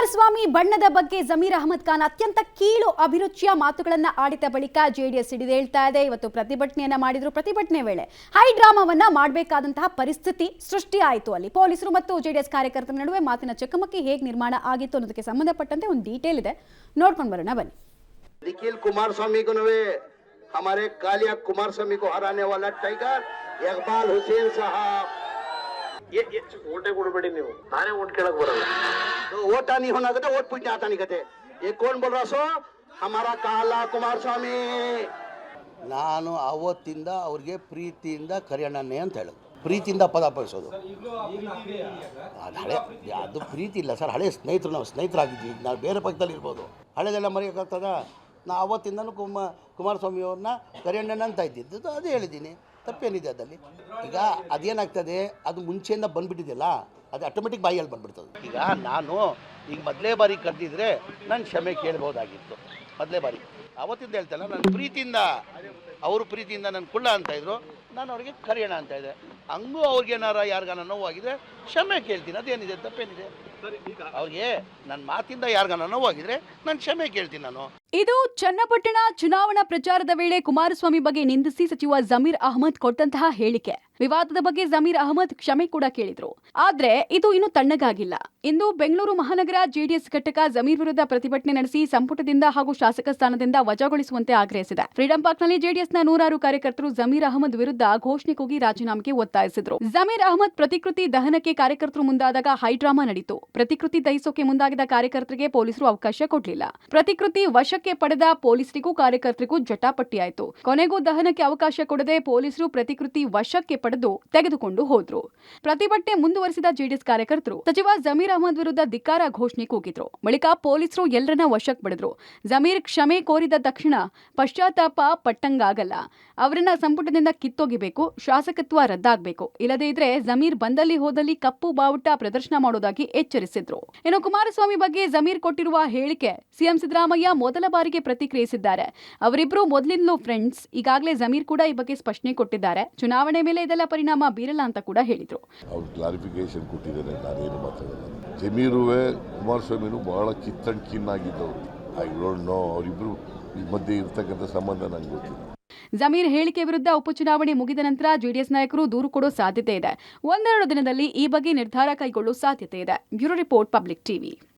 ಕುಮಾರಸ್ವಾಮಿ ಬಣ್ಣದ ಬಗ್ಗೆ ಜಮೀರ್ ಅಹಮದ್ ಖಾನ್ ಅತ್ಯಂತ ಕೀಳು ಅಭಿರುಚಿಯ ಮಾತುಗಳನ್ನ ಆಡಿದ ಬಳಿಕ ಜೆಡಿಎಸ್ ಹಿಡಿದೇಳ್ತಾ ಇದೆ. ಇವತ್ತು ಪ್ರತಿಭಟನೆಯನ್ನ ಮಾಡಿದ್ರು. ಪ್ರತಿಭಟನೆ ವೇಳೆ ಹೈ ಡ್ರಾಮಾವನ್ನ ಮಾಡಬೇಕಾದಂತಹ ಪರಿಸ್ಥಿತಿ ಸೃಷ್ಟಿಯಾಯಿತು. ಅಲ್ಲಿ ಪೊಲೀಸರು ಮತ್ತು ಜೆಡಿಎಸ್ ಕಾರ್ಯಕರ್ತರ ನಡುವೆ ಮಾತಿನ ಚಕಮಕಿ ಹೇಗೆ ನಿರ್ಮಾಣ ಆಗಿತ್ತು ಅನ್ನೋದಕ್ಕೆ ಸಂಬಂಧಪಟ್ಟಂತೆ ಒಂದು ಡೀಟೇಲ್ ಇದೆ, ನೋಡ್ಕೊಂಡು ಬರೋಣ ಬನ್ನಿ. निखिल कुमारस्वामी को नवे हमारे कालिया कुमारस्वामी को हराने वाला टाइगर इकबाल हुसैन साहब, ये वोटे ಕೊಡಬೇಡಿ ನೀವು, ನಾನೇ ವೋಟ್ ಕೇಳಕ್ ಬರಲ್ಲ. वोटा नहीं होना कहते, वोट पूछने आता नहीं कहते. ये कौन बोल रहा सो? हमारा काला कुमारस्वामी. ನಾನು ಅವತ್ತಿಂದ ಅವ್ರಿಗೆ ಪ್ರೀತಿಯಿಂದ ಕರೆಯೋಣನೆ ಅಂತ ಹೇಳೋದು, ಪ್ರೀತಿಯಿಂದ ಪದ ಬಳಸೋದು. ಅದು ಹಳೆ, ಅದು ಪ್ರೀತಿ ಇಲ್ಲ ಸರ್, ಹಳೆ ಸ್ನೇಹಿತರು, ನಾವು ಸ್ನೇಹಿತರಾಗಿದ್ವಿ. ನಾವು ಬೇರೆ ಪಕ್ಕದಲ್ಲಿ ಇರ್ಬೋದು, ಹಳೆದೆಲ್ಲ ಮರೆಯೋಕ್ಕಾಗ್ತದ? ನಾ ಅವತ್ತಿಂದನೂ ಕುಮಾರಸ್ವಾಮಿ ಅವ್ರನ್ನ ಕರೆಯೋಣನೆ ಅಂತ ಇದ್ದಿದ್ದು, ಅದೇ ಹೇಳಿದ್ದೀನಿ. ತಪ್ಪೇನಿದೆ ಅದಲ್ಲಿ? ಈಗ ಅದೇನಾಗ್ತದೆ, ಅದು ಮುಂಚೆಯಿಂದ ಬಂದುಬಿಟ್ಟಿದೆಯಲ್ಲ, ಅದು ಆಟೋಮೆಟಿಕ್ ಬಾಯಿಯಲ್ಲಿ ಬಂದುಬಿಡ್ತದೆ. ಈಗ ನಾನು ಈಗ ಮೊದಲೇ ಬಾರಿ ಕರೆದಿದ್ರೆ ನಾನು ಕ್ಷಮೆ ಕೇಳ್ಬೋದಾಗಿತ್ತು. ಮೊದಲೇ ಬಾರಿ ಅವತ್ತಿಂದ ಹೇಳ್ತಲ್ಲ, ನಾನು ಪ್ರೀತಿಯಿಂದ, ಅವರು ಪ್ರೀತಿಯಿಂದ ನನ್ನ ಕುಳ್ಳ ಅಂತ ಇದ್ರು, ನಾನು ಅವ್ರಿಗೆ ಕರೆಯೋಣ ಅಂತ ಇದ್ದೆ. ಹಂಗೂ ಅವ್ರಿಗೇನಾರ ಯಾರಿಗಾನ ನೋವಾಗಿದ್ರೆ ಕ್ಷಮೆ ಕೇಳ್ತೀನಿ, ಅದೇನಿದೆ, ತಪ್ಪೇನಿದೆ? ಅವ್ರಿಗೆ ನನ್ನ ಮಾತಿಂದ ಯಾರಿಗಾನ ನೋವಾಗಿದ್ರೆ ನಾನು ಕ್ಷಮೆ ಕೇಳ್ತೀನಿ. ನಾನು ಇದು ಚನ್ನಪಟ್ಟಣ ಚುನಾವಣಾ ಪ್ರಚಾರದ ವೇಳೆ ಕುಮಾರಸ್ವಾಮಿ ಬಗ್ಗೆ ನಿಂದಿಸಿ ಸಚಿವ ಜಮೀರ್ ಅಹಮದ್ ಕೊಟ್ಟಂತಹ ಹೇಳಿಕೆ. ವಿವಾದದ ಬಗ್ಗೆ ಜಮೀರ್ ಅಹಮದ್ ಕ್ಷಮೆ ಕೂಡ ಕೇಳಿದ್ರು. ಆದ್ರೆ ಇದು ಇನ್ನು ತಣ್ಣಗಾಗಿಲ್ಲ. ಇಂದು ಬೆಂಗಳೂರು ಮಹಾನಗರ ಜೆಡಿಎಸ್ ಘಟಕ ಜಮೀರ್ ವಿರುದ್ಧ ಪ್ರತಿಭಟನೆ ನಡೆಸಿ ಸಂಪುಟದಿಂದ ಹಾಗೂ ಶಾಸಕ ಸ್ಥಾನದಿಂದ ವಜಾಗೊಳಿಸುವಂತೆ ಆಗ್ರಹಿಸಿದೆ. ಫ್ರೀಡಂ ಪಾರ್ಕ್ನಲ್ಲಿ ಜೆಡಿಎಸ್ನ ನೂರಾರು ಕಾರ್ಯಕರ್ತರು ಜಮೀರ್ ಅಹಮದ್ ವಿರುದ್ಧ ಘೋಷಣೆ ಕೂಗಿ ರಾಜೀನಾಮೆಗೆ ಒತ್ತಾಯಿಸಿದ್ರು. ಜಮೀರ್ ಅಹಮದ್ ಪ್ರತಿಕೃತಿ ದಹನಕ್ಕೆ ಕಾರ್ಯಕರ್ತರು ಮುಂದಾದಾಗ ಹೈಡ್ರಾಮಾ ನಡೆಯಿತು. ಪ್ರತಿಕೃತಿ ದಹಿಸೋಕೆ ಮುಂದಾಗಿದ್ದ ಕಾರ್ಯಕರ್ತರಿಗೆ ಪೊಲೀಸರು ಅವಕಾಶ ಕೊಡಲಿಲ್ಲ. ಪ್ರತಿಕೃತಿ ವಶಕ್ಕೆ ಪಡೆದ ಪೊಲೀಸರಿಗೂ ಕಾರ್ಯಕರ್ತರಿಗೂ ಜಟಾಪಟ್ಟಿಯಾಯಿತು. ಕೊನೆಗೂ ದಹನಕ್ಕೆ ಅವಕಾಶ ಕೊಡದೆ ಪೊಲೀಸರು ಪ್ರತಿಕೃತಿ ವಶಕ್ಕೆ ಪಡೆದು ತೆಗೆದುಕೊಂಡು ಹೋದ್ರು. ಪ್ರತಿಭಟನೆ ಮುಂದುವರೆಸಿದ ಜೆಡಿಎಸ್ ಕಾರ್ಯಕರ್ತರು ಸಚಿವ ಜಮೀರ್ ಅಹಮದ್ ವಿರುದ್ಧ ಧಿಕ್ಕಾರ ಘೋಷಣೆ ಕೂಗಿದ್ರು. ಬಳಿಕ ಪೊಲೀಸರು ಎಲ್ಲರನ್ನ ವಶಕ್ಕೆ ಪಡೆದ್ರು. ಜಮೀರ್ ಕ್ಷಮೆ ಕೋರಿದ ತಕ್ಷಣ ಪಶ್ಚಾತ್ತಾಪ ಪಟ್ಟಂಗಾಗಲ್ಲ, ಅವರನ್ನ ಸಂಪುಟದಿಂದ ಕಿತ್ತೊಗಿಬೇಕು, ಶಾಸಕತ್ವ ರದ್ದಾಗಬೇಕು, ಇಲ್ಲದೇ ಇದ್ರೆ ಜಮೀರ್ ಬಂದಲ್ಲಿ ಹೋದಲ್ಲಿ ಕಪ್ಪು ಬಾವುಟ ಪ್ರದರ್ಶನ ಮಾಡೋದಾಗಿ ಎಚ್ಚರಿಸಿದ್ರು. ಇನ್ನು ಕುಮಾರಸ್ವಾಮಿ ಬಗ್ಗೆ ಜಮೀರ್ ಕೊಟ್ಟಿರುವ ಹೇಳಿಕೆ ಸಿಎಂ ಸಿದ್ದರಾಮಯ್ಯ ಮೊದಲ ಬಾರಿಗೆ ಪ್ರತಿಕ್ರಿಯಿಸಿದ್ದಾರೆ. ಅವರಿಬ್ರು ಮೊದಲಿಂದಲೂ ಫ್ರೆಂಡ್ಸ್. ಈಗಾಗಲೇ ಜಮೀರ್ ಕೂಡ ಈ ಬಗ್ಗೆ ಸ್ಪಷ್ಟನೆ ಕೊಟ್ಟಿದ್ದಾರೆ. ಚುನಾವಣೆ ಮೇಲೆ ಇದೆಲ್ಲ ಪರಿಣಾಮ ಬೀರಲ್ಲ ಅಂತ ಕೂಡ ಹೇಳಿದ್ರು. ಅವ್ರು ಕ್ಲಾರಿಫಿಕೇಶನ್ ಕೊಟ್ಟಿದ್ದಾರೆ, ನಾನೇನು ಮಾತಾಡಲ್ಲ. ಜಮೀರುವೆ ಕುಮಾರಸ್ವಾಮಿನೂ ಬಹಳ ಕಿನ್ನಾಗಿದ್ದವರು. ಐ ಡೋಂಟ್ ನೋ ಅವರಿಬ್ರು ಮಧ್ಯೆ ಇರ್ತಕ್ಕಂಥ ಸಂಬಂಧ ನಂಗೆ ಗೊತ್ತಿಲ್ಲ. ಜಮೀರ್ ಹೇಳಿಕೆ ವಿರುದ್ಧ ಉಪಚುನಾವಣೆ ಮುಗಿದ ನಂತರ ಜೆಡಿಎಸ್ ನಾಯಕರು ದೂರು ಕೊಡೋ ಸಾಧ್ಯತೆ ಇದೆ. ಒಂದೆರಡು ದಿನದಲ್ಲಿ ಈ ಬಗ್ಗೆ ನಿರ್ಧಾರ ಕೈಗೊಳ್ಳೋ ಸಾಧ್ಯತೆ ಇದೆ. Bureau report, public TV.